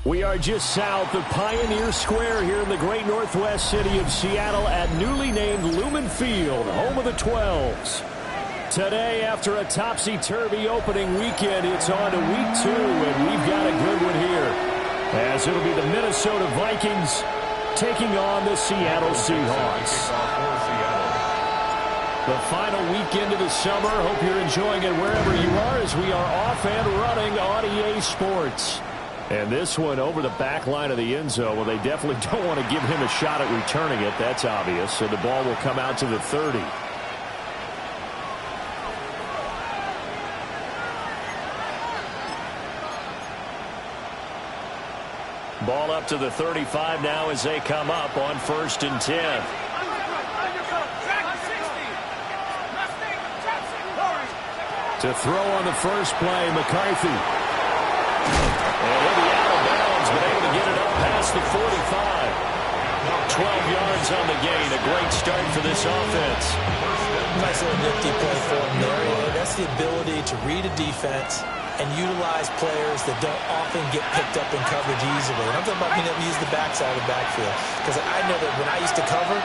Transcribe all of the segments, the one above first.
We are just south of Pioneer Square here in the great northwest city of Seattle at newly named Lumen Field, home of the 12s. Today, after a topsy-turvy opening weekend, it's on to week 2, and we've got a good one here, as it'll be the Minnesota Vikings taking on the Seattle Seahawks. The final weekend of the summer. Hope you're enjoying it wherever you are, as we are off and running on EA Sports. And this one over the back line of the end zone. Well, they definitely don't want to give him a shot at returning it. That's obvious. So the ball will come out to the 30. Ball up to the 35 now as they come up on 1st and 10. To throw on the first play, McCarthy. And he'll be out of bounds, but able to get it up past the 45. 12 yards on the gain. A great start for this offense. Nice little nifty play for him there. That's the ability to read a defense and utilize players that don't often get picked up in coverage easily. And I'm talking about being able to use the backside of the backfield. Because I know that when I used to cover,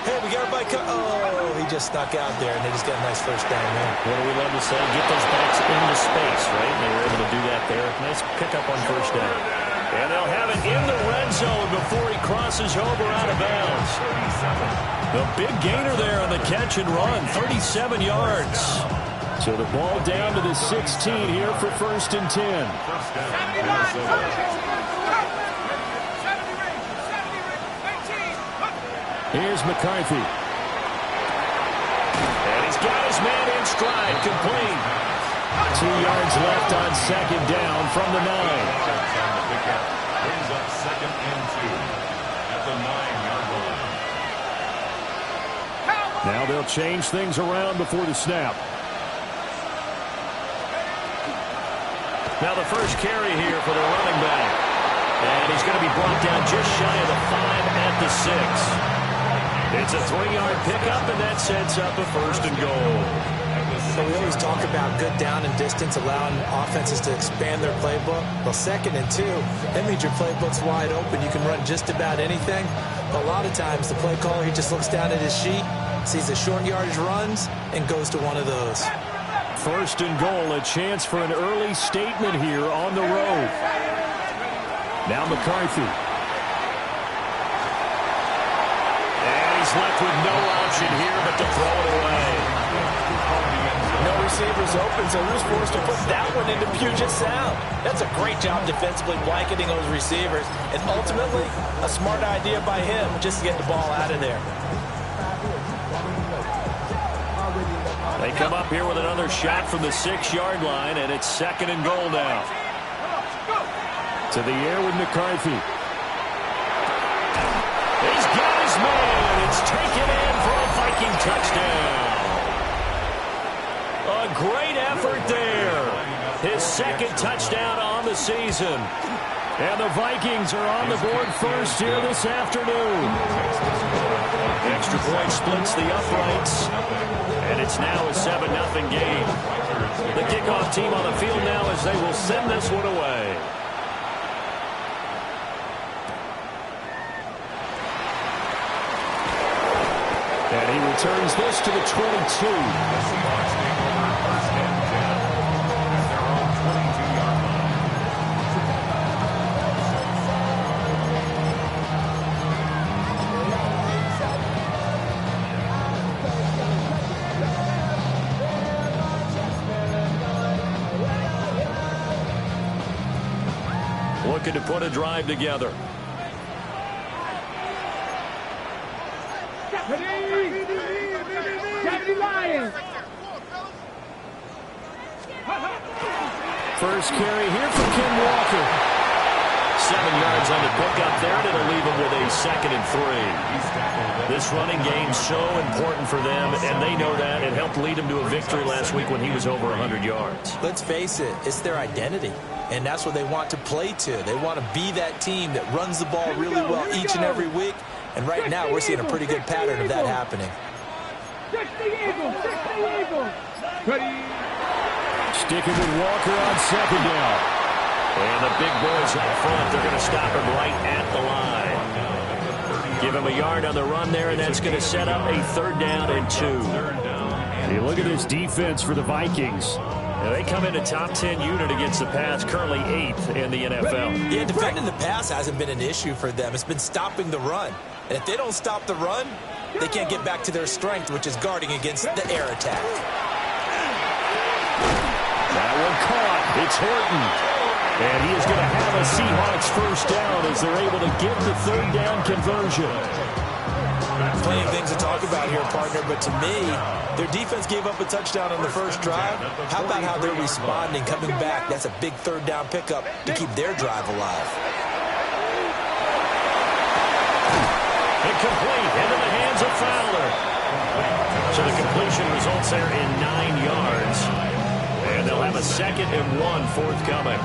hey, we got everybody oh, he just snuck out there, and they just got a nice first down there. What do we love to say? Get those backs into space, right? And they were able to do that there. Nice pickup on first down. And they'll have it in the red zone before he crosses over out of bounds. The big gainer there on the catch and run, 37 yards. So the ball down to the 16 here for 1st and 10. Here's McCarthy. And he's got his man in stride, complete. 2 yards left on 2nd down from the 9. Brings up 2nd and 2 at the 9-yard line. Now they'll change things around before the snap. Now the first carry here for the running back. And he's going to be brought down just shy of the 5 at the 6. It's a 3-yard pickup, and that sets up a 1st and goal. So we always talk about good down and distance, allowing offenses to expand their playbook. Well, 2nd and 2, that means your playbook's wide open. You can run just about anything. But a lot of times, the play caller, he just looks down at his sheet, sees the short yardage runs, and goes to one of those. 1st and goal, a chance for an early statement here on the road. Now McCarthy. And he's left with no option here but to throw it away. No receivers open, so he was forced to put that one into Puget Sound. That's a great job defensively blanketing those receivers. And ultimately, a smart idea by him just to get the ball out of there. They come up here with another shot from the 6-yard line, and it's 2nd and goal now. To the air with McCarthy. He's got his man. It's taken in for a Viking touchdown. A great effort there. His 2nd touchdown on the season. And the Vikings are on the board first here this afternoon. Extra point splits the uprights. And it's now a 7-0 game. The kickoff team on the field now as they will send this one away. And he returns this to the 22. Looking to put a drive together. First carry here for Ken Walker. 7 yards on the pickup there. It'll leave him with a 2nd and 3. This running game's so important for them, and they know that. It helped lead him to a victory last week when he was over 100 yards. Let's face it, it's their identity. And that's what they want to play to. They want to be that team that runs the ball really well each and every week. And right now, we're seeing a pretty good pattern of that happening. Sticking with Walker on 2nd down. And the big boys up front, they're going to stop him right at the line. Give him a yard on the run there, and that's going to set up a 3rd down and 2. You look at this defense for the Vikings. Now, they come in a top 10 unit against the pass, currently 8th in the NFL. Yeah, defending the pass hasn't been an issue for them. It's been stopping the run. And if they don't stop the run, they can't get back to their strength, which is guarding against the air attack. That one caught. It's Horton. And he is going to have a Seahawks 1st down as they're able to get the 3rd down conversion. Plenty of things to talk about here, partner, but to me, their defense gave up a touchdown on the first drive. How about how they're responding, coming back? That's a big 3rd down pickup to keep their drive alive. Incomplete, into the hands of Fowler. So the completion results there in 9 yards. And they'll have a 2nd and 1 forthcoming.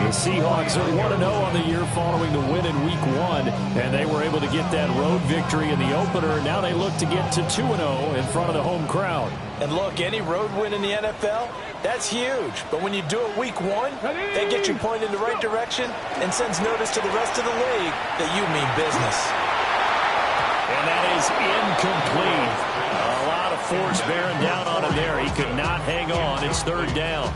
The Seahawks are 1-0 on the year following the win in Week 1, and they were able to get that road victory in the opener. Now they look to get to 2-0 in front of the home crowd. And look, any road win in the NFL, that's huge. But when you do it Week 1, that gets you pointed in the right direction and sends notice to the rest of the league that you mean business. And that is incomplete. A lot of force bearing down on him there. He could not hang on. It's 3rd down.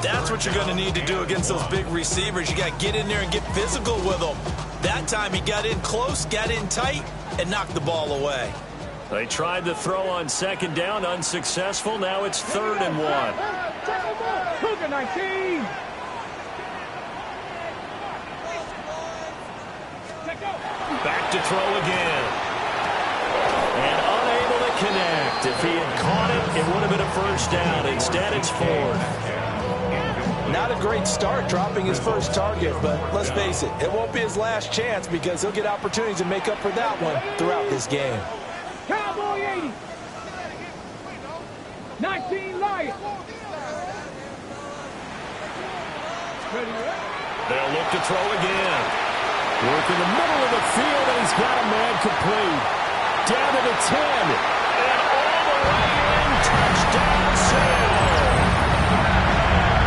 That's what you're going to need to do against those big receivers. You got to get in there and get physical with them. That time he got in close, got in tight, and knocked the ball away. They tried to throw on 2nd down, unsuccessful. Now it's 3rd and 1. Back to throw again. And unable to connect. If he had caught it, it would have been a 1st down. Instead, it's 4th. Not a great start dropping his first target, but let's face it, it won't be his last chance because he'll get opportunities to make up for that one throughout this game. Cowboy 80. 19 Lions. They'll look to throw again. Work in the middle of the field, and he's got a man complete. Down to the 10. And all the way in. Touchdown, Sam.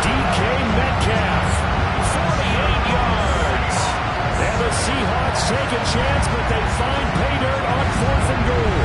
DK Metcalf, 48 yards. And the Seahawks take a chance, but they find pay dirt on 4th and goal.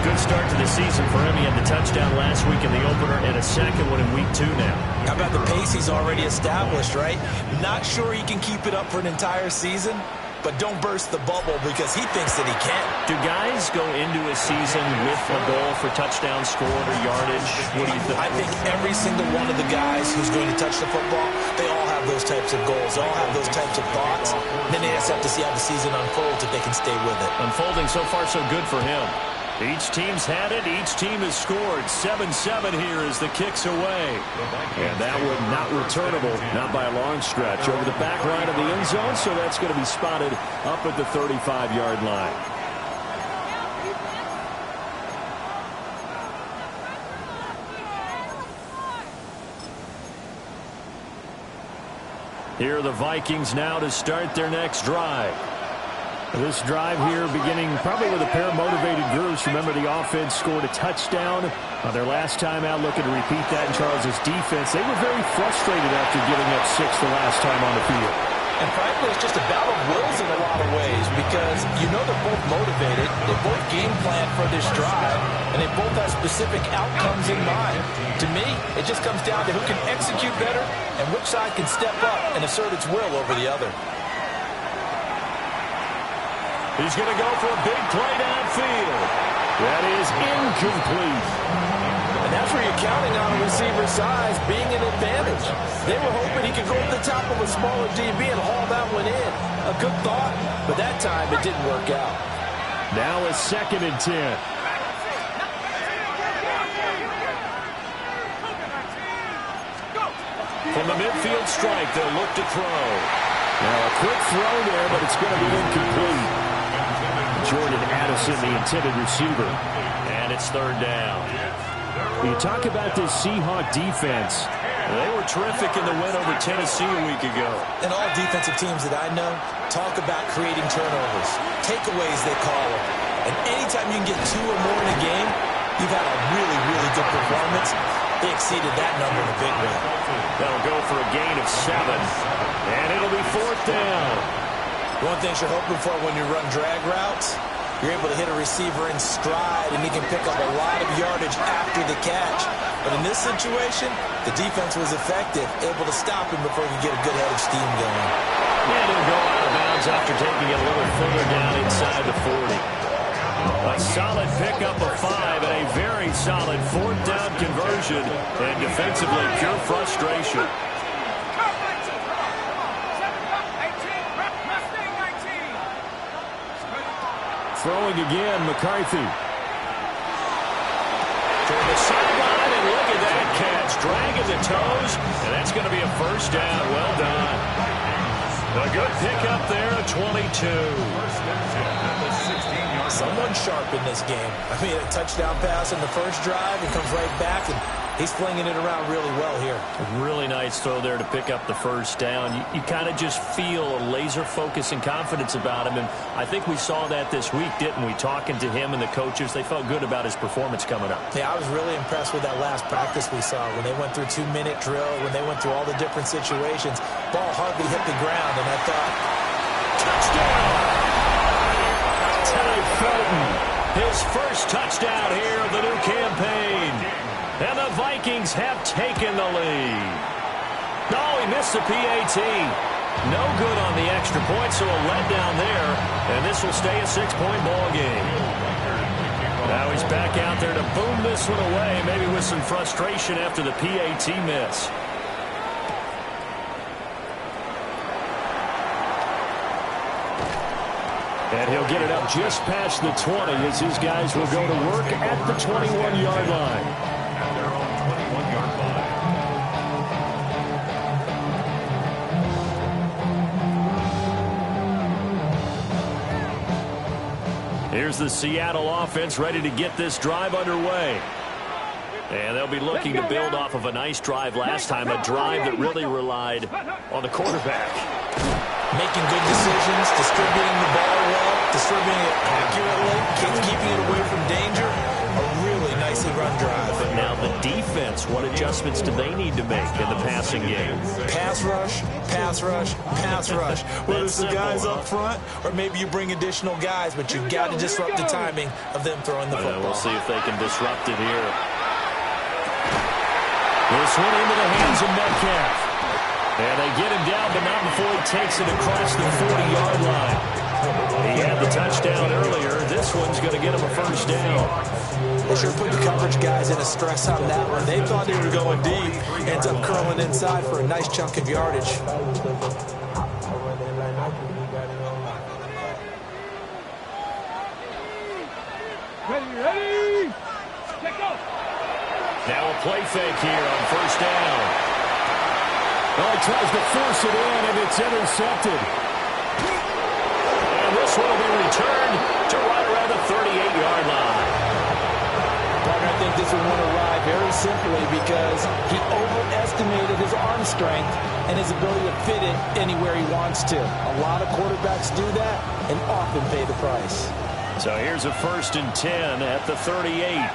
Good start to the season for him. He had the touchdown last week in the opener and a 2nd one in Week 2 now. How about the pace he's already established, right? Not sure he can keep it up for an entire season, but don't burst the bubble because he thinks that he can. Do guys go into a season with a goal for touchdown scored or yardage? What do you think? I think every single one of the guys who's going to touch the football, they all have those types of goals. They all have those types of thoughts. Then they just have to see how the season unfolds if they can stay with it. Unfolding so far so good for him. Each team's had it. Each team has scored. 7-7 here as the kick's away. And that one not returnable, not by a long stretch. Over the back line of the end zone, so that's going to be spotted up at the 35-yard line. Here are the Vikings now to start their next drive. This drive here beginning probably with a pair of motivated groups. Remember, the offense scored a touchdown on their last time out, looking to repeat that in Charles's defense. They were very frustrated after giving up 6 the last time on the field. And frankly, it's just a battle of wills in a lot of ways because you know they're both motivated, they both game plan for this drive, and they both have specific outcomes in mind. To me, it just comes down to who can execute better and which side can step up and assert its will over the other. He's going to go for a big play downfield. That is incomplete. And that's where you're counting on a receiver's size being an advantage. They were hoping he could go to the top of a smaller DB and haul that one in. A good thought, but that time it didn't work out. Now a 2nd and 10. From the midfield strike, they'll look to throw. Now a quick throw there, but it's going to be incomplete. Jordan Addison, the intended receiver. And it's 3rd down. You talk about this Seahawk defense. They were terrific in the win over Tennessee a week ago. And all defensive teams that I know talk about creating turnovers. Takeaways, they call them. And anytime you can get 2 or more in a game, you've had a really, really good performance. He exceeded that number in a big way. That'll go for a gain of 7. And it'll be 4th down. One thing you're hoping for when you run drag routes, you're able to hit a receiver in stride, and he can pick up a lot of yardage after the catch. But in this situation, the defense was effective, able to stop him before he could get a good head of steam going. And he'll go out of bounds after taking it a little further down inside the 40. A solid pickup of 5 and a very solid 4th down conversion. And defensively, pure frustration. Throwing again, McCarthy. Toward the sideline, and look at that catch. Dragging the toes, and that's going to be a 1st down. Well done. A good pickup there, a 22. Someone sharp in this game. I mean, a touchdown pass in the first drive, and comes right back, and he's flinging it around really well here. A really nice throw there to pick up the 1st down. You kind of just feel a laser focus and confidence about him, and I think we saw that this week, didn't we? Talking to him and the coaches, they felt good about his performance coming up. Yeah, I was really impressed with that last practice we saw when they went through 2-minute drill, when they went through all the different situations. Ball hardly hit the ground, and I thought, touchdown! Ty Felton, his first touchdown here of the new campaign. And the Vikings have taken the lead. No, he missed the PAT. No good on the extra point, so a letdown there. And this will stay a 6-point ball game. Now he's back out there to boom this one away, maybe with some frustration after the PAT miss. And he'll get it up just past the 20 as his guys will go to work at the 21-yard line. At their own 21-yard line. Here's the Seattle offense ready to get this drive underway. And they'll be looking to build off of a nice drive last time, a drive that really relied on the quarterback. making good decisions, distributing the ball well, distributing it accurately, keeping it away from danger. A really nicely run drive. But now the defense, what adjustments do they need to make in the passing game? Pass rush, pass rush, pass rush. Whether it's the guys up front or maybe you bring additional guys, but you've got to disrupt the timing of them throwing the football. We'll see if they can disrupt it here. This one into the hands of Metcalf. And they get him down, but not before he takes it across the 40-yard line. He had the touchdown earlier. This one's going to get him a first down. They sure put the coverage guys in a stress on that one. They thought they were going deep. Ends up curling inside for a nice chunk of yardage. Ready? Let go. Now a play fake here on first down. Well, he tries to force it in, and it's intercepted. And this one will be returned to right around the 38-yard line. Partner, I think this one went awry very simply because he overestimated his arm strength and his ability to fit it anywhere he wants to. A lot of quarterbacks do that and often pay the price. So here's a 1st and 10 at the 38.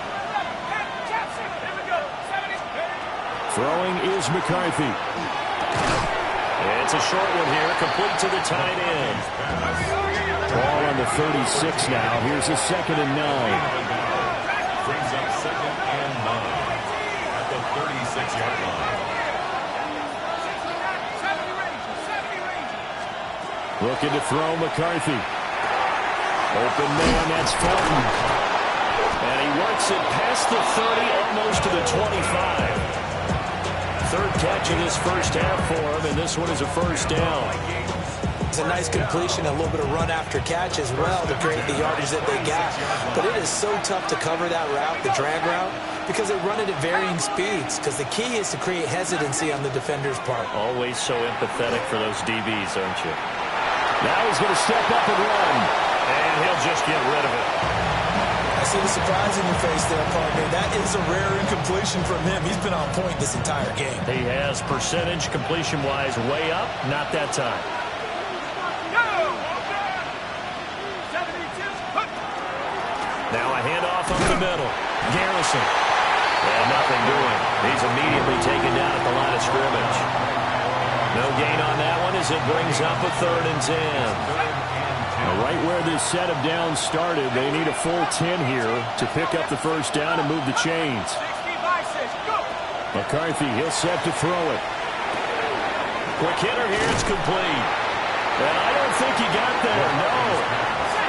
Throwing is McCarthy. It's a short one here, complete to the tight end. Ball on the 36 now. Here's a 2nd and 9. Brings up 2nd and 9 at the 36-yard line. Looking to throw McCarthy. Open man, that's Felton. And he works it past the 30, almost to the 25. 3rd catch in this first half for him, and this one is a first down. It's a nice completion, a little bit of run after catch as well to create the yardage that they got. But it is so tough to cover that route, the drag route, because they run it at varying speeds. Because the key is to create hesitancy on the defender's part. Always so empathetic for those DBs, aren't you? Now he's going to step up and run, and he'll just get rid of it. I see the surprise in your face there, partner. That is a rare incompletion from him. He's been on point this entire game. He has percentage completion-wise way up, not that time. Now a handoff up the middle. Garrison. And nothing doing. He's immediately taken down at the line of scrimmage. No gain on that one as it brings up a 3rd and 10. Right where this set of downs started, they need a full 10 here to pick up the first down and move the chains. McCarthy, he'll set to throw it. Quick hitter here, it's complete. And I don't think he got there, no.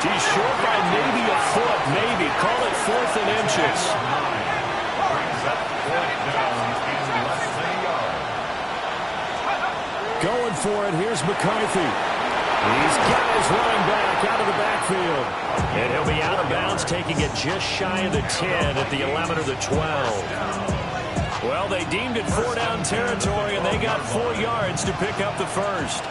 He's short by maybe a foot, maybe. Call it 4th and inches. Going for it, here's McCarthy. He's got his running back out of the backfield. And he'll be out of bounds, taking it just shy of the 10 at the 11 or the 12. Well, they deemed it 4-down territory, and they got 4 yards to pick up the first.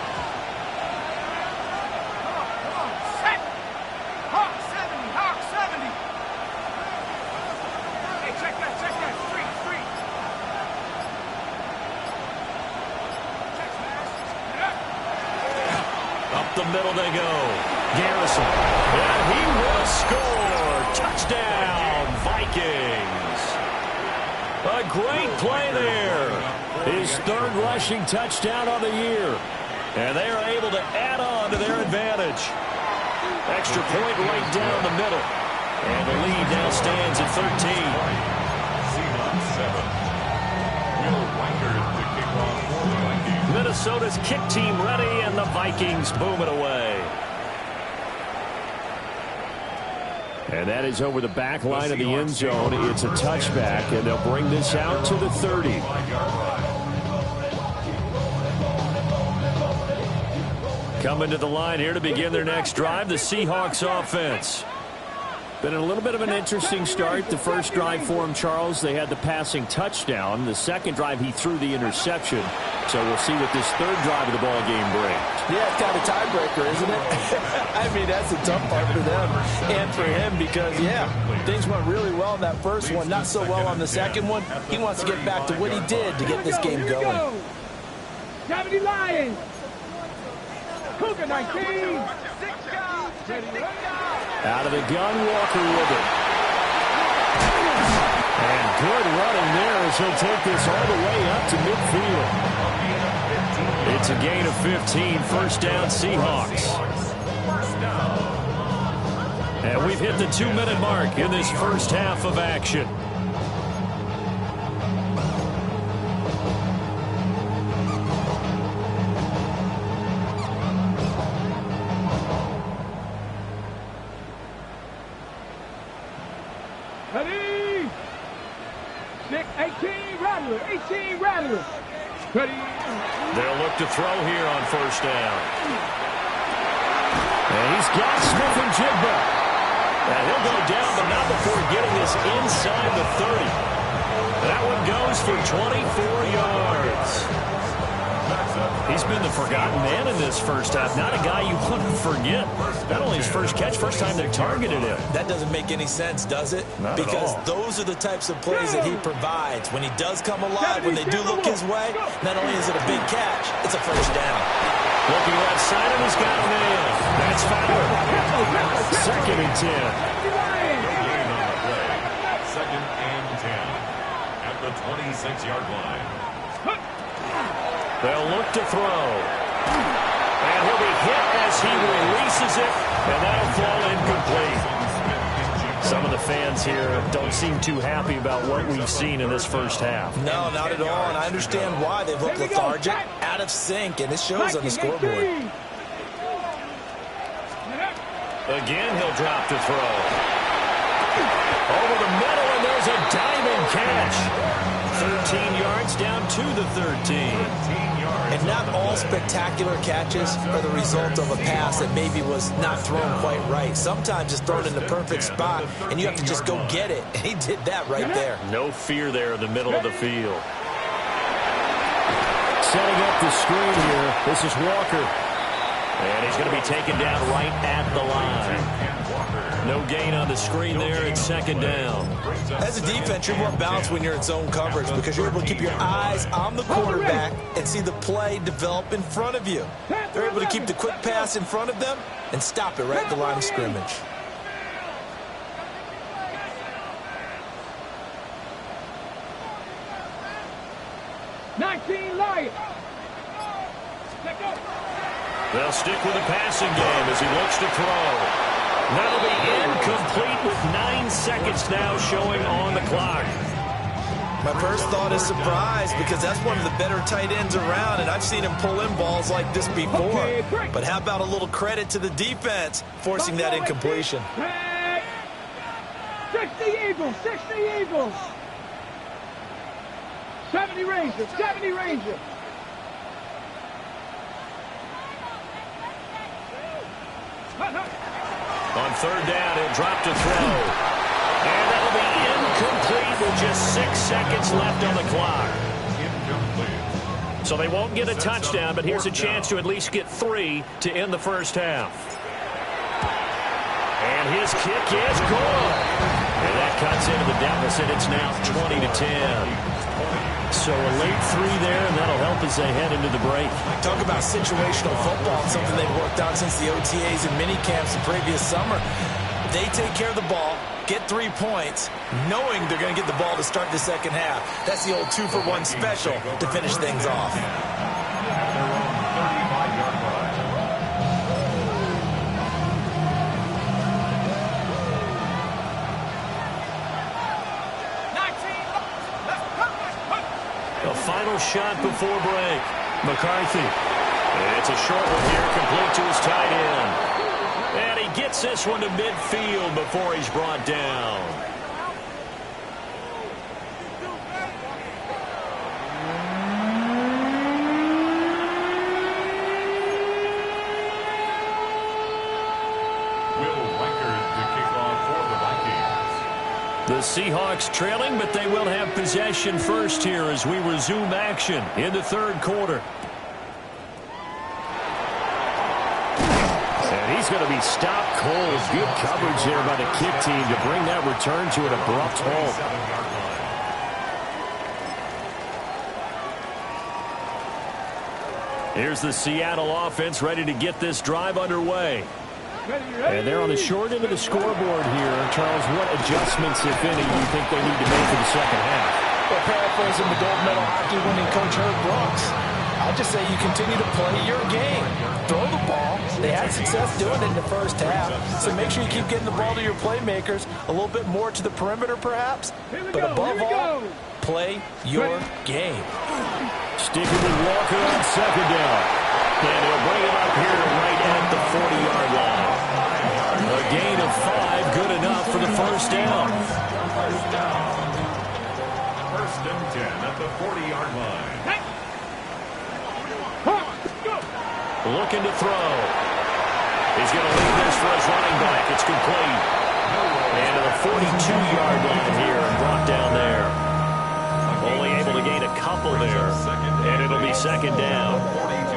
The middle they go. Garrison. And he will score. Touchdown, Vikings. A great play there. His 3rd rushing touchdown on the year. And they are able to add on to their advantage. Extra point right down the middle. And the lead now stands at 13. Seahawks 7. Will Weichert to kick off for the Vikings. Minnesota's kick team ready, and the Vikings boom it away. And that is over the back line of the end zone. It's a touchback, and they'll bring this out to the 30. Coming to the line here to begin their next drive, the Seahawks offense. Been a little bit of an interesting start. The first drive for him, Charles, they had the passing touchdown. The second drive, he threw the interception. So we'll see what this 3rd drive of the ball game brings. Yeah, it's kind of a tiebreaker, isn't it? I mean, that's the tough part for them and for him because, yeah, things went really well in that first one, not so well on the second one. He wants to get back to what he did to get this game going. 70 Lions. Cougar 19. Out of the gun, Walker with it. And good running there as he'll take this all the way up to midfield. It's a gain of 15, first down Seahawks. And we've hit the 2-minute mark in this first half of action. Ready? 18 Rattler. 18 Rattler. Ready? They'll look to throw here on first down. And he's got Smith-Njigba. And he'll go down, but not before getting this inside the 30. That one goes for 24 yards. He's been the forgotten man in this first half. Not a guy you want to forget. Not only his first catch, first time they targeted him. That doesn't make any sense, does it? Not because at all. those are the types of plays that he provides. When he does come alive, when they do look his way, not only is it a big catch, it's a first down. Looking left side, and he's got a man. That's fouled. 2nd and 10. Gain on the play. 2nd and 10. At the 26-yard line. They'll look to throw. And he'll be hit as he releases it, and that'll fall incomplete. Some of the fans here don't seem too happy about what we've seen in this first half. No, not at all, and I understand why they've looked lethargic, out of sync, and it shows on the scoreboard. Again, he'll drop to throw. Over the middle, and there's a diving catch. 13 yards down to the 13. And not all spectacular catches are the result of a pass that maybe was not thrown quite right. Sometimes it's thrown in the perfect spot, and you have to just go get it. And he did that right there. No fear there in the middle of the field. Setting up the screen here. This is Walker. And he's going to be taken down right at the line. No gain on the screen there. It's 2nd down. As a defense, you're more balanced when you're in zone coverage because you're able to keep your eyes on the quarterback and see the play develop in front of you. They're able to keep the quick pass in front of them and stop it right at the line of scrimmage. quiet. Let go. They'll stick with the passing game as he looks to throw. That'll be incomplete with 9 seconds now showing on the clock. My first thought is surprise because that's one of the better tight ends around, and I've seen him pull in balls like this before. But how about a little credit to the defense forcing that incompletion? 60 Eagles, 60 Eagles. 70 Rangers, 70 Rangers. On third down, he'll drop to throw. And that'll be incomplete with just 6 seconds left on the clock. So they won't get a touchdown, but here's a chance to at least get 3 to end the first half. And his kick is good. And that cuts into the deficit. It's now 20-10. So a late 3 there, and that'll help as they head into the break. Talk about situational football, something they've worked on since the OTAs and mini camps the previous summer. They take care of the ball, get 3 points, knowing they're going to get the ball to start the second half. That's the old 2-for-1 special to finish things off. A final shot before break. McCarthy. It's a short one here, complete to his tight end. And he gets this one to midfield before he's brought down. The Seahawks trailing, but they will have possession first here as we resume action in the third quarter. And he's going to be stopped cold. Good coverage there by the kick team to bring that return to an abrupt halt. Here's the Seattle offense ready to get this drive underway. And they're on the short end of the scoreboard here. Charles, what adjustments, if any, do you think they need to make for the second half? Well, paraphrasing the gold medal hockey winning coach Herb Brooks, I just say you continue to play your game. Throw the ball. They had success doing it in the first half. So make sure you keep getting the ball to your playmakers, a little bit more to the perimeter perhaps. But above all, play your game. Sticking with Walker on second down. And he'll bring it up here right at the 40-yard line. A gain of 5, good enough for the first down. First and 10 at the 40-yard line. Looking to throw. He's going to leave this for his running back. It's complete. And to the 42-yard line here and brought down there. Only able to gain a couple there. And it'll be second down.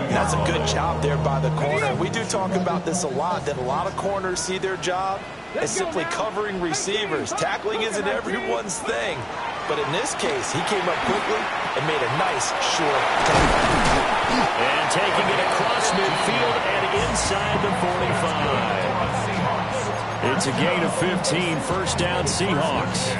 That's a good job there by the corner. We do talk about this a lot, that a lot of corners see their job as simply covering receivers. Tackling isn't everyone's thing. But in this case, he came up quickly and made a nice, short tackle. And taking it across midfield and inside the 45. It's a gain of 15, first down Seahawks.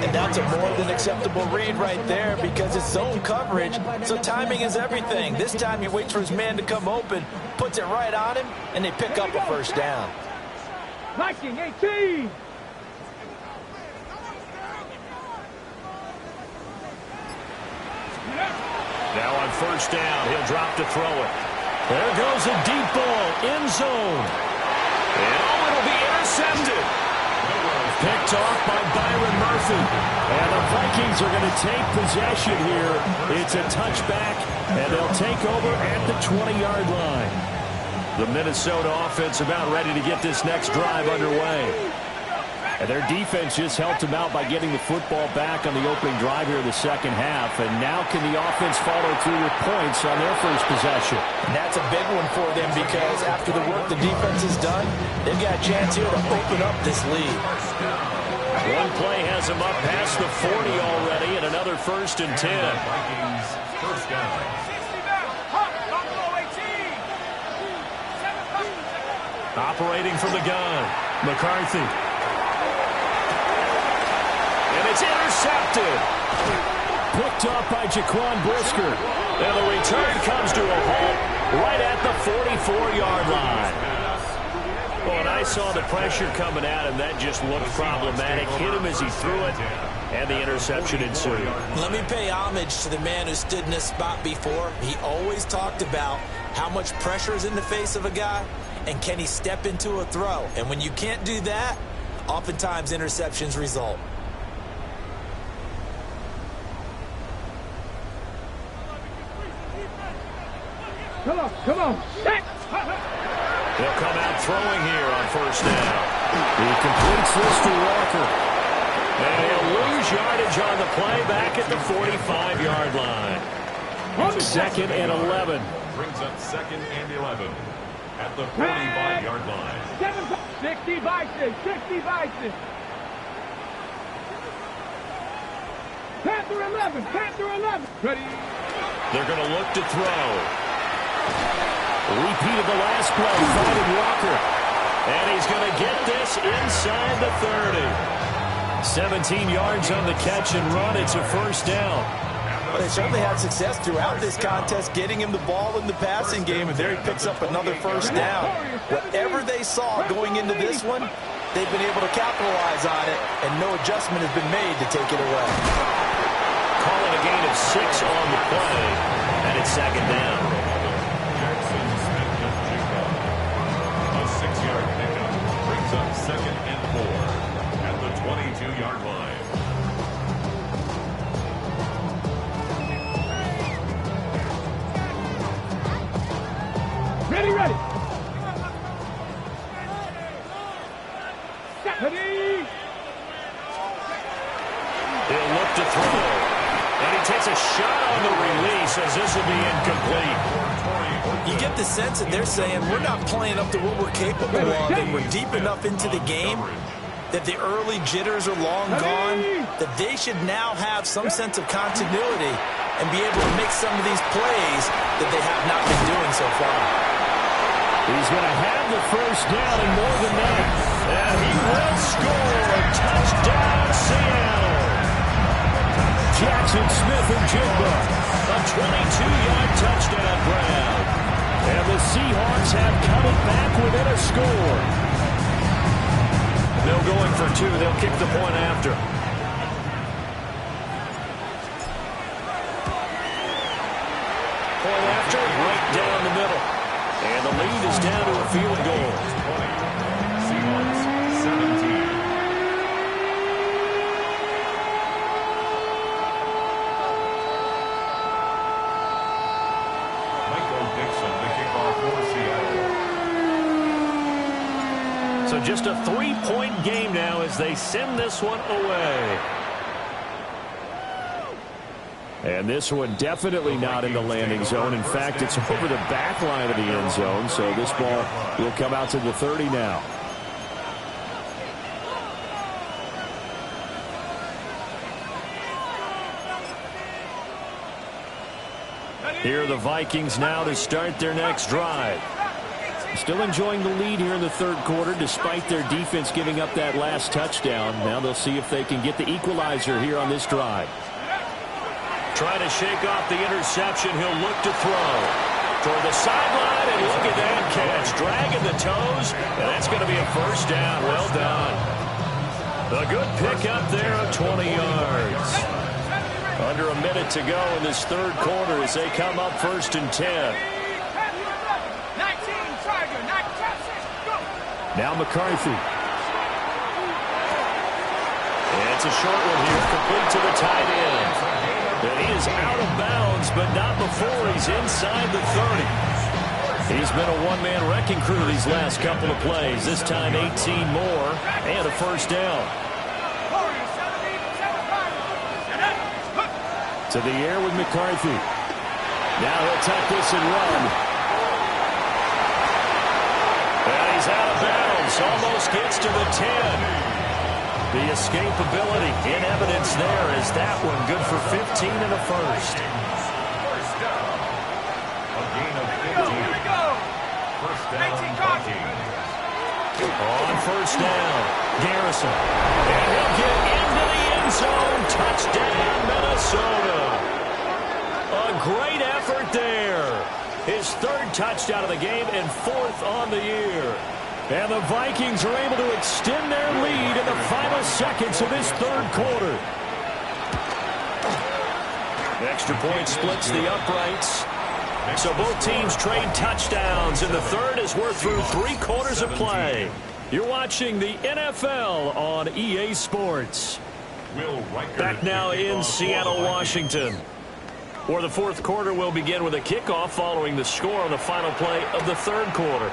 And that's a more than acceptable read right there because it's zone coverage, so timing is everything. This time he waits for his man to come open, puts it right on him, and they pick up a first down. Viking 18. Now on first down, he'll drop to throw it. There goes a deep ball, end zone. And it'll be intercepted. Picked off by Byron Murphy. And the Vikings are going to take possession here. It's a touchback, and they'll take over at the 20-yard line. The Minnesota offense about ready to get this next drive underway. And their defense just helped them out by getting the football back on the opening drive here in the second half. And now can the offense follow through with points on their first possession? And that's a big one for them because after the work the defense has done, they've got a chance here to open up this lead. One play has them up past the 40 already, and another first and 10. Vikings first down. Operating from the gun, McCarthy. And it's intercepted. picked up by Jaquan Brisker. And the return comes to a halt right at the 44-yard line. Well, and I saw the pressure coming at him. That just looked problematic. Hit him as he threw it, and the interception ensued. Let me pay homage to the man who stood in this spot before. He always talked about how much pressure is in the face of a guy, and can he step into a throw. And when you can't do that, oftentimes interceptions result. Come on. Set. He'll come out throwing here on first down. He completes this to Walker. And he'll lose yardage on the play back at the 45-yard line. 2nd and 11. Brings up 2nd and 11 at the 45-yard line. 60 Vikings. 60 Vikings. Panther 11. Panther 11. Ready. They're going to look to throw. Repeat of the last play, finding Walker. And he's going to get this inside the 30. 17 yards on the catch and run. It's a first down. Well, they certainly had success throughout this contest, getting him the ball in the passing game, and there he picks up another first down. Whatever they saw going into this one, they've been able to capitalize on it, and no adjustment has been made to take it away. Calling a gain of 6 on the play, and it's 2nd down. A 6-yard pickup brings up 2nd and 4 at the 22-yard line. Ready. Ready. He'll look to throw. And he takes a shot on the release as this will be incomplete. You get the sense that they're saying we're not playing up to what we're capable of, and we're deep enough into the game that the early jitters are long gone, that they should now have some sense of continuity and be able to make some of these plays that they have not been doing so far. He's going to have the first down and more than that. And he will score. Touchdown, Seattle. Jackson Smith and Jigba. A 22-yard touchdown grab. And the Seahawks have come back within a score. No going for 2. They'll kick the point after. Point after, right down the middle. And the lead is down to a field goal. 20. Seahawks 17. So just a 3-point game now as they send this one away. And this one definitely not in the landing zone. In fact, it's over the back line of the end zone. So this ball will come out to the 30 now. Here are the Vikings now to start their next drive. Still enjoying the lead here in the third quarter despite their defense giving up that last touchdown. Now they'll see if they can get the equalizer here on this drive. Trying to shake off the interception. He'll look to throw. Toward the sideline, and look at that catch. Dragging the toes, and that's going to be a first down. Well done. A good pickup there of 20 yards. Under a minute to go in this third quarter as they come up 1st and 10. Now McCarthy. And it's a short one here, complete to the tight end. And he is out of bounds, but not before he's inside the 30. He's been a one-man wrecking crew these last couple of plays. This time 18 more and a first down. To the air with McCarthy. Now he'll tuck this and run. And he's out of bounds. Almost gets to the 10. The escapability in evidence there is that one good for 15 and a first. First down. A gain of 15. First down, Vikings. On first down, Garrison. And he'll get into the end end zone. Touchdown, Minnesota. A great effort there. His third touchdown of the game and fourth on the year. And the Vikings are able to extend their lead in the final seconds of this third quarter. Extra point splits the uprights. So both teams trade touchdowns, and the third as we're through 3 quarters of play. You're watching the NFL on EA Sports. Back now in Seattle, Washington, where the fourth quarter will begin with a kickoff following the score on the final play of the third quarter.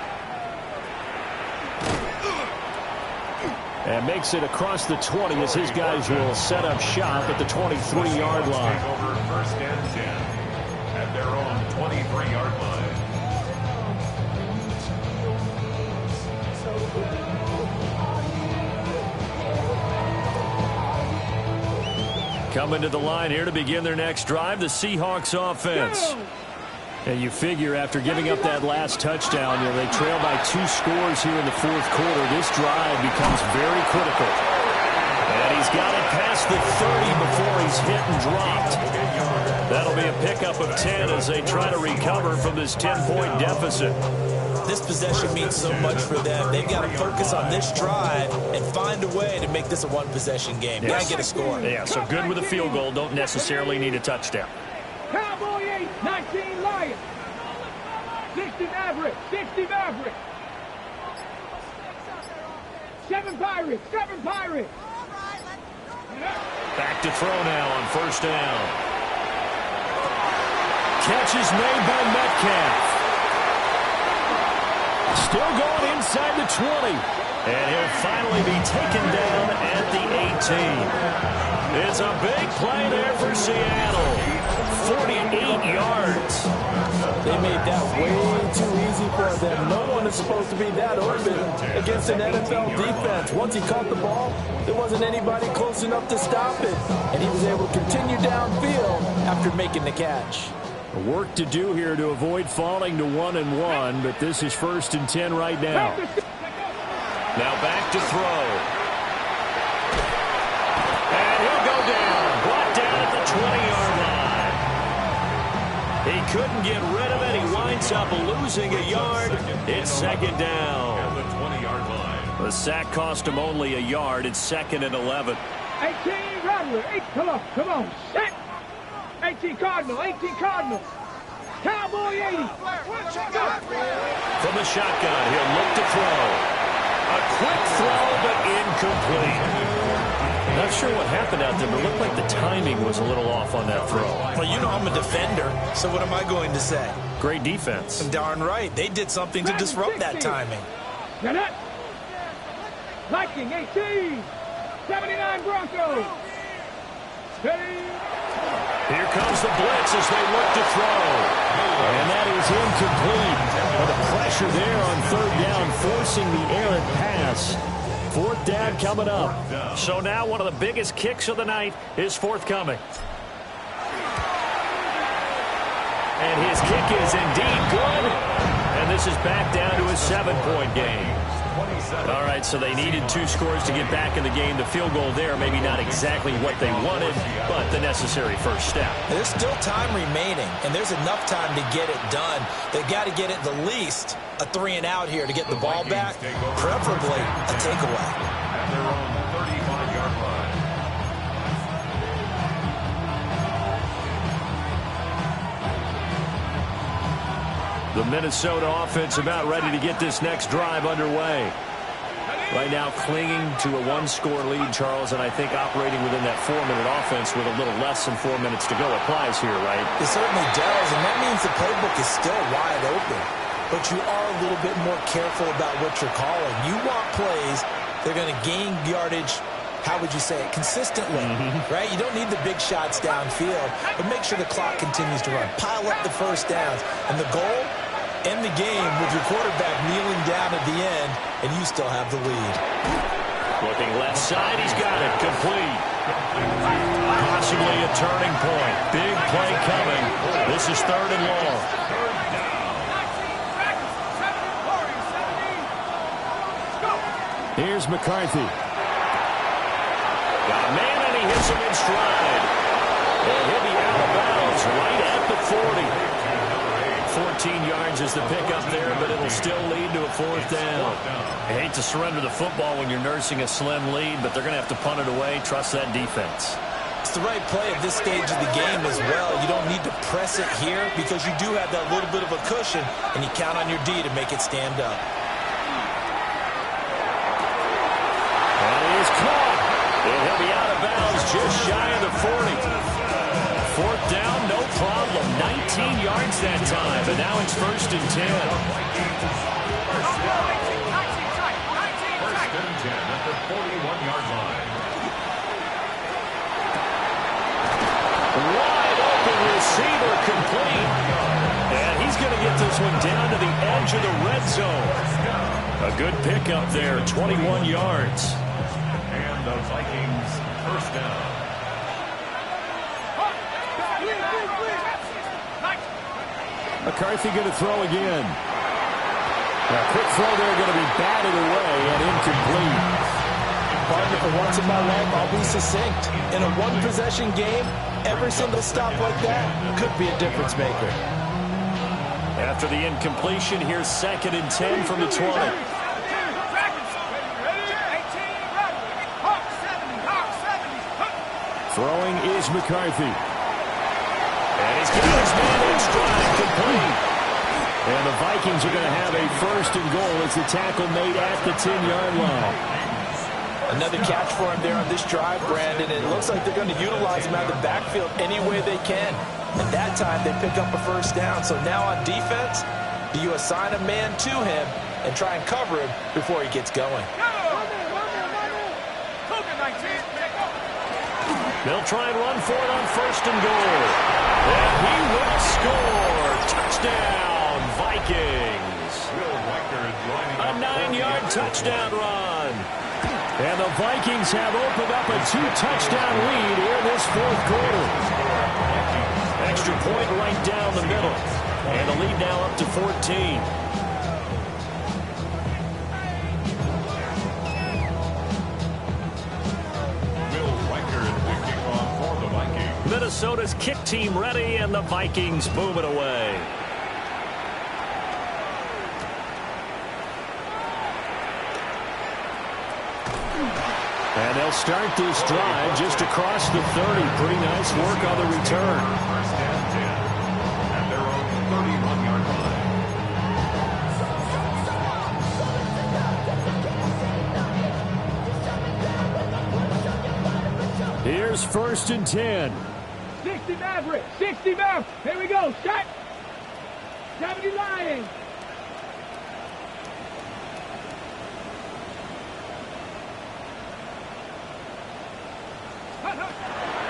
And makes it across the 20 as his guys will set up shop at the 23-yard line. Over first and 10 at their own 23-yard line. Coming to the line here to begin their next drive, the Seahawks offense. And you figure after giving up that last touchdown, they trail by 2 scores here in the fourth quarter. This drive becomes very critical. And he's got it past the 30 before he's hit and dropped. That'll be a pickup of 10 as they try to recover from this 10-point deficit. This possession means so much for them. They've got to focus on this drive and find a way to make this a one-possession game. Got to get a score. Yeah, so good with a field goal. Don't necessarily need a touchdown. Cowboy 8, 19 Lions. 60 Mavericks, 60 Mavericks. 7 Pirates, 7 Pirates. Back to throw now on first down. Catch is made by Metcalf. Still going inside the 20. And he'll finally be taken down at the 18. It's a big play there for Seattle. 48 yards. They made that way too easy for them. No one is supposed to be that open against an NFL defense. Once he caught the ball, there wasn't anybody close enough to stop it. And he was able to continue downfield after making the catch. Work to do here to avoid falling to 1-1, but this is 1st and 10 right now. Now back to throw. And he'll go down. Brought down at the 20-yard line. He couldn't get rid of it. He winds up losing a yard. It's second down. At the 20-yard line. The sack cost him only a yard. It's 2nd and 11. 18 Rattler, 8, come on, set. 18 Cardinal, 18 Cardinal. Cowboy 80. From the shotgun, he'll look to throw. A quick throw, but incomplete. Not sure what happened out there, but it looked like the timing was a little off on that throw. Well, you know I'm a defender, so what am I going to say? Great defense. Darn right. They did something to disrupt that timing. Get it. Viking 18. 79 Broncos. Here comes the blitz as they look to throw. And that is incomplete. But the pressure there on 3rd down, forcing the errant pass. 4th down coming up. So now one of the biggest kicks of the night is forthcoming. And his kick is indeed good. And this is back down to a 7-point game. All right, so they needed 2 scores to get back in the game. The field goal there, maybe not exactly what they wanted, but the necessary first step. There's still time remaining, and there's enough time to get it done. They've got to get at the least a 3-and-out here to get the ball back, preferably a takeaway. At their own 35-yard line. The Minnesota offense about ready to get this next drive underway. Right now clinging to a 1-score lead, Charles, and I think operating within that 4-minute offense with a little less than 4 minutes to go applies here, right? It certainly does, and that means the playbook is still wide open. But you are a little bit more careful about what you're calling. You want plays that are going to gain yardage, how would you say it, consistently, right? You don't need the big shots downfield, but make sure the clock continues to run. Pile up the first downs. And the goal, end the game with your quarterback kneeling down at the end, and you still have the lead. Looking left side, he's got it, complete. Possibly a turning point. Big play coming. This is 3rd and long. Here's McCarthy. Got a man, and he hits has him in stride. And he'll be out of bounds right at the 40. 14 yards is the pickup there, but it'll still lead to a fourth down. I hate to surrender the football when you're nursing a slim lead, but they're going to have to punt it away. Trust that defense. It's the right play at this stage of the game as well. You don't need to press it here because you do have that little bit of a cushion, and you count on your D to make it stand up. And he is caught. And he'll be out of bounds just shy of the 40. Fourth down, no problem. 19 yards that time, but now it's 1st and 10. First and 10 at the 41-yard line. Wide open receiver complete. And he's going to get this one down to the edge of the red zone. A good pickup there, 21 yards. And the Vikings first down. McCarthy going to throw again. A quick throw there going to be batted away and incomplete. Partner, for once in my life, I'll be succinct. In a one-possession game, every single stop like that could be a difference maker. After the incompletion, here's 2nd and 10 from the 20. Throwing is McCarthy. And he's got his man in stride, complete. And the Vikings are going to have a 1st and goal as the tackle made at the 10-yard line. Another catch for him there on this drive, Brandon. And it looks like they're going to utilize him out of the backfield any way they can. And that time, they pick up a 1st down. So now on defense, do you assign a man to him and try and cover him before he gets going? They'll try and run for it on 1st and goal. And he will score. Touchdown, Vikings. A 9-yard touchdown run. And the Vikings have opened up a 2-touchdown lead here in this 4th quarter. Extra point right down the middle. And the lead now up to 14. Minnesota's kick team ready, and the Vikings move it away. And they'll start this drive just across the 30. Pretty nice work on the return. 1st and 10 at their own 31-yard line. Here's 1st and 10. 60 Maverick, 60 Maverick. Here we go, shot. 70 Lions.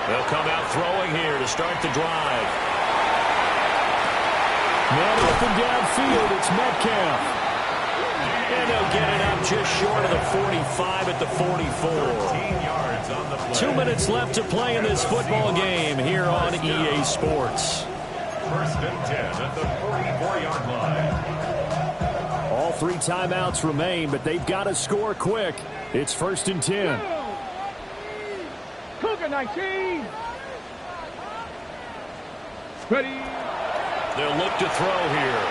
They'll come out throwing here to start the drive. Man up and downfield, it's Metcalf. And they'll get it up just short of the 45 at the 44. 13 yards on the play. 2 minutes left to play in this football game here on EA Sports. 1st and 10 at the 44-yard line. All 3 timeouts remain, but they've got to score quick. It's 1st and 10. Cougar 19. Ready. They'll look to throw here.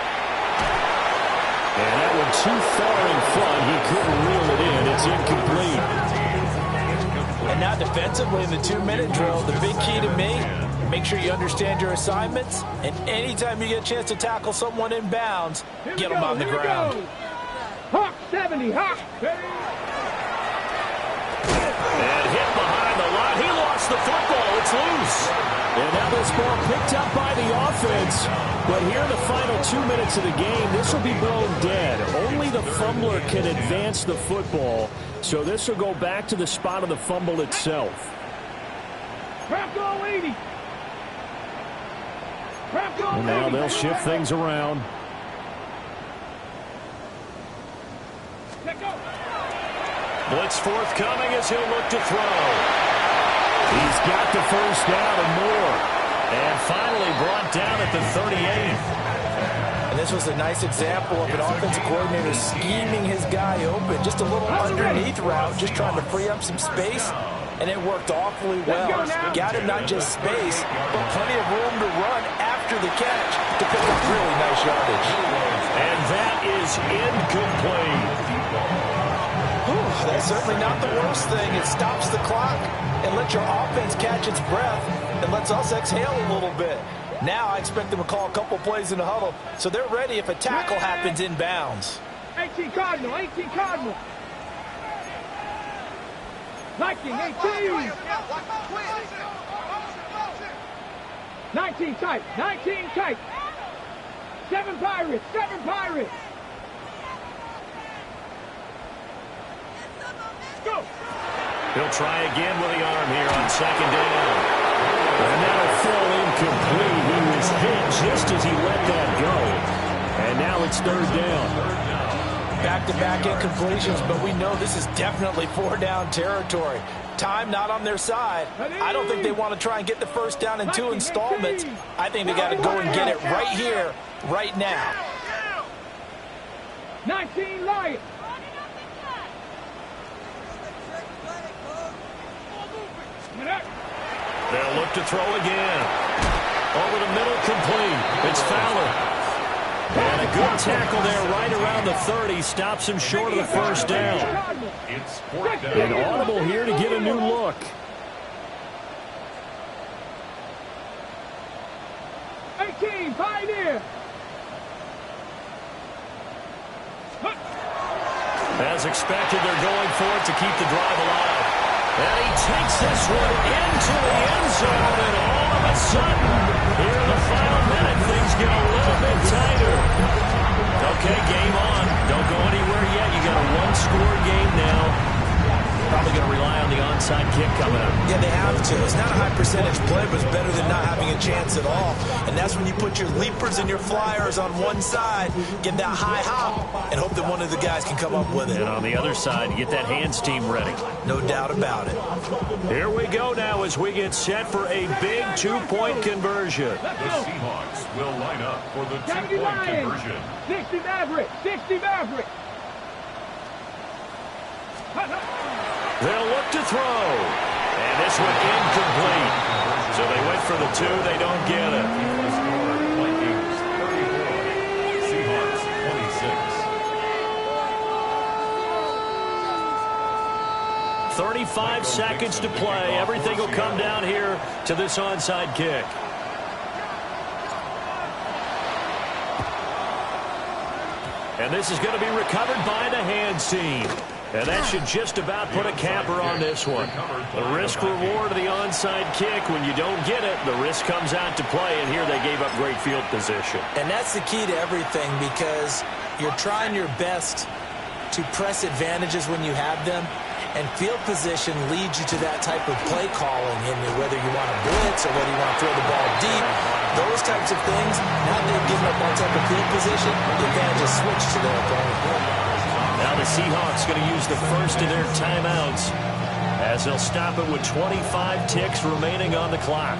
And that one too far in front. He couldn't reel it in. It's incomplete. And now defensively in the 2-minute drill, the big key to me, make sure you understand your assignments. And anytime you get a chance to tackle someone in bounds, get them on the ground. Hawk 70, Hawk. And hit behind the line. He lost the football. It's loose. And now this ball picked up by the offense. But here in the final 2 minutes of the game, this will be blown dead. Only the fumbler can advance the football. So this will go back to the spot of the fumble itself. And now they'll shift things around. Blitz forthcoming as he'll look to throw. He's got the 1st down and more. And finally brought down at the 38. And this was a nice example of an offensive coordinator scheming his guy open. Just a little underneath route, just trying to free up some space. and it worked awfully well. Got him not just space, but plenty of room to run after the catch to pick up really nice yardage. And that is incomplete. That's certainly not the worst thing. It stops the clock and lets your offense catch its breath and lets us exhale a little bit. Now I expect them to call a couple plays in the huddle so they're ready if a tackle happens inbounds. 18 Cardinal, 18 Cardinal. Viking, 18. 19 tight, 19 tight. 7 Pirates, 7 Pirates. Go. He'll try again with the arm here on second down. And that'll fall incomplete. He was hit just as he let that go. And now it's third down. Back-to-back incompletions, but we know this is definitely four-down territory. Time not on their side. I don't think they want to try and get the first down in 2 installments. I think they got to go and get it right here, right now. 19 Lions. They'll look to throw again. Over the middle, complete. It's Fowler. And a good tackle there right around the 30. Stops him short of the first down. It's fourth down. An audible here to get a new look. 18 Pioneer. As expected, they're going for it to keep the drive alive. And he takes this one into the end zone, and all of a sudden, here in the final minute, things get a little bit tighter. Okay, game on. Don't go anywhere yet. You got a one-score game now. Probably going to rely on the onside kick coming up. Yeah, they have to. It's not a high percentage play, but it's better than not having a chance at all. And that's when you put your leapers and your flyers on one side, get that high hop, and hope that one of the guys can come up with it. And on the other side, you get that hands team ready. No doubt about it. Here we go now as we get set for a big two-point conversion. The Seahawks will line up for the 70 two-point Lions. conversion. 60 Maverick, 60 Maverick. They'll look to throw. And this one incomplete. So they went for the 2. They don't get it. The score, Vikings 34, Seahawks 26. 35 seconds to play. Everything will come down here to this onside kick. And this is going to be recovered by the hands team. And that should just about put a capper on this one. The risk-reward of the onside kick, when you don't get it, the risk comes out to play, and here they gave up great field position. And that's the key to everything, because you're trying your best to press advantages when you have them, and field position leads you to that type of play calling, and whether you want to blitz or whether you want to throw the ball deep, those types of things, now they've given up one type of field position, the advantage is switched to their opponent. Now the Seahawks going to use the first of their timeouts as they'll stop it with 25 ticks remaining on the clock.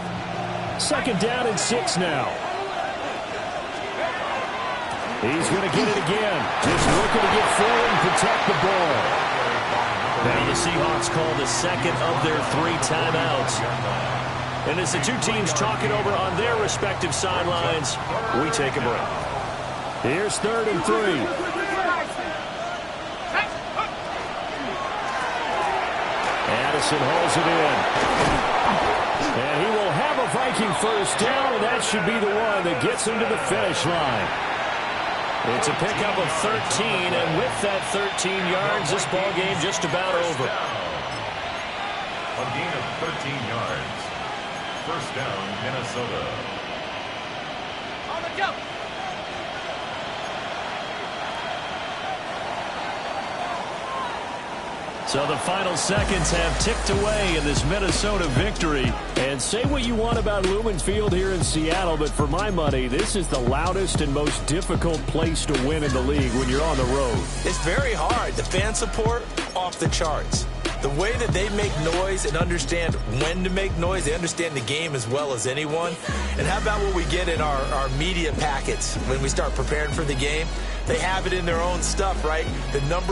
Second down and 6 now. He's going to get it again. Just looking to get forward and protect the ball. Now the Seahawks call the second of their 3 timeouts. And as the two teams talk it over on their respective sidelines, we take a break. Here's 3rd and 3. Addison hauls it in. And he will have a Viking first down, and that should be the one that gets him to the finish line. It's a pickup of 13, and with that 13 yards, this ball game just about over. A gain of 13 yards. First down, Minnesota. On the jump. So the final seconds have ticked away in this Minnesota victory. And say what you want about Lumen Field here in Seattle, but for my money, this is the loudest and most difficult place to win in the league when you're on the road. It's very hard. The fan support, off the charts. The way that they make noise and understand when to make noise, they understand the game as well as anyone. And how about what we get in our media packets when we start preparing for the game? They have it in their own stuff, right? The number